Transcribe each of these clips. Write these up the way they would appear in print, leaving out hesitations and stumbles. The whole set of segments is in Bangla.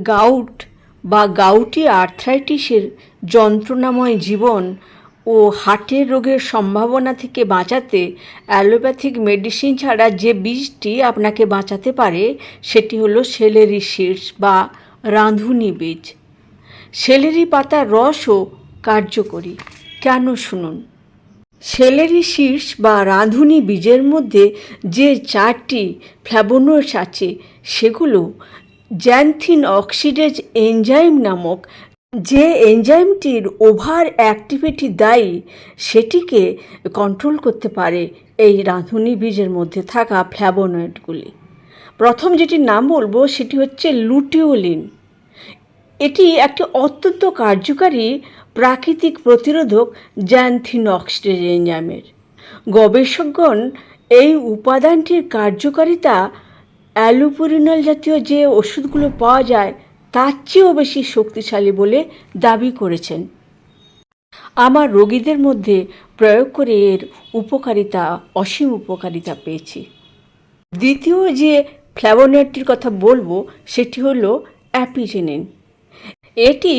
গাউট বা গাউটি আর্থ্রাইটিসের যন্ত্রণাময় জীবন ও হার্টের রোগের সম্ভাবনা থেকে বাঁচাতে অ্যালোপ্যাথিক মেডিসিন ছাড়া যে বীজটি আপনাকে বাঁচাতে পারে সেটি হলো সেলেরি সিডস বা রাঁধুনি বীজ। সেলেরি পাতার রসও কার্যকরী। কেন শুনুন। সেলেরি সিডস বা রাঁধুনি বীজের মধ্যে যে 4টি ফ্ল্যাভোনয়েডস আছে সেগুলো জ্যানথিন অক্সিডেজ এনজাইম নামক যে এনজাইমটির ওভার অ্যাক্টিভিটি দায়ী সেটিকে কন্ট্রোল করতে পারে এই রাঁধুনি বীজের মধ্যে থাকা ফ্ল্যাভোনয়েডগুলি। প্রথম যেটির নাম বলবো সেটি হচ্ছে লুটিওলিন। এটি একটি অত্যন্ত কার্যকারী প্রাকৃতিক প্রতিরোধক জ্যানথিন অক্সিডেজ এনজাইমের। গবেষকগণ এই উপাদানটির কার্যকারিতা অ্যালোপুরিনল জাতীয় যে ওষুধগুলো পাওয়া যায় তার চেয়েও বেশি শক্তিশালী বলে দাবি করেছেন। আমার রোগীদের মধ্যে প্রয়োগ করে এর উপকারিতা, অসীম উপকারিতা পেয়েছি। দ্বিতীয় যে ফ্ল্যাভোনয়েডটির কথা বলবো সেটি হলো অ্যাপিজেনিন। এটি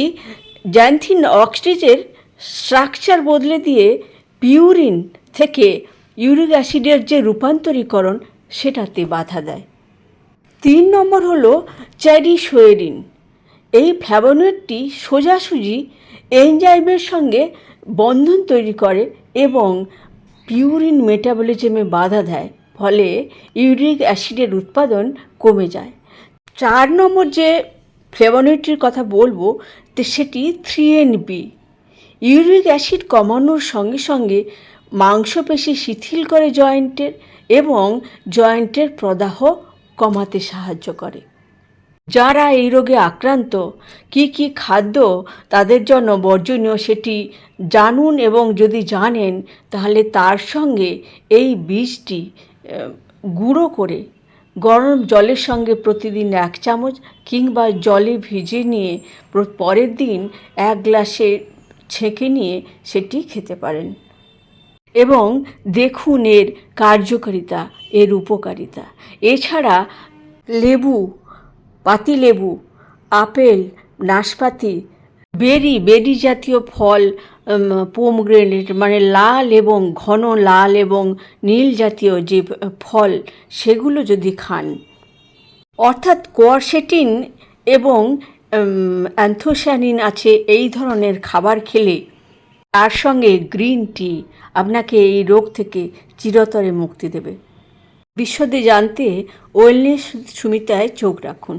জ্যানথিন অক্সিডেজের স্ট্রাকচার বদলে দিয়ে পিউরিন থেকে ইউরিক অ্যাসিডের যে রূপান্তরীকরণ সেটাতে বাধা দেয়। 3 নম্বর হলো চ্যারিসোয়েরিন। এই ফ্ল্যাভোনয়েডটি সোজাসুজি এনজাইমের সঙ্গে বন্ধন তৈরি করে এবং পিউরিন মেটাবলিজমে বাধা দেয়, ফলে ইউরিক অ্যাসিডের উৎপাদন কমে যায়। 4 নম্বর যে ফ্ল্যাভোনয়েডটির কথা বলবো সেটি 3NB। ইউরিক অ্যাসিড কমানোর সঙ্গে সঙ্গে মাংসপেশি শিথিল করে জয়েন্টের এবং জয়েন্টের প্রদাহ কমাতে সাহায্য করে। যারা এই রোগে আক্রান্ত কি কি খাদ্য তাদের জন্য বর্জনীয় সেটি জানুন, এবং যদি জানেন তাহলে তার সঙ্গে এই বীজটি গুঁড়ো করে গরম জলের সঙ্গে প্রতিদিন 1 চামচ কিংবা জলে ভিজিয়ে নিয়ে পরের দিন 1 গ্লাসে ছেঁকে নিয়ে সেটি খেতে পারেন এবং দেখুন এর কার্যকারিতা, এর উপকারিতা। এছাড়া লেবু, পাতিলেবু, আপেল, নাশপাতি, বেরি জাতীয় ফল, পোমগ্রেনেট মানে লাল এবং ঘন লাল এবং নীল জাতীয় যে ফল সেগুলো যদি খান, অর্থাৎ কোয়ারসেটিন এবং অ্যান্থোসায়ানিন আছে এই ধরনের খাবার খেলে, তার সঙ্গে গ্রিন টি আপনাকে এই রোগ থেকে চিরতরে মুক্তি দেবে। বিশদে জানতে ওয়েলনেস সুমিতায় চোখ রাখুন।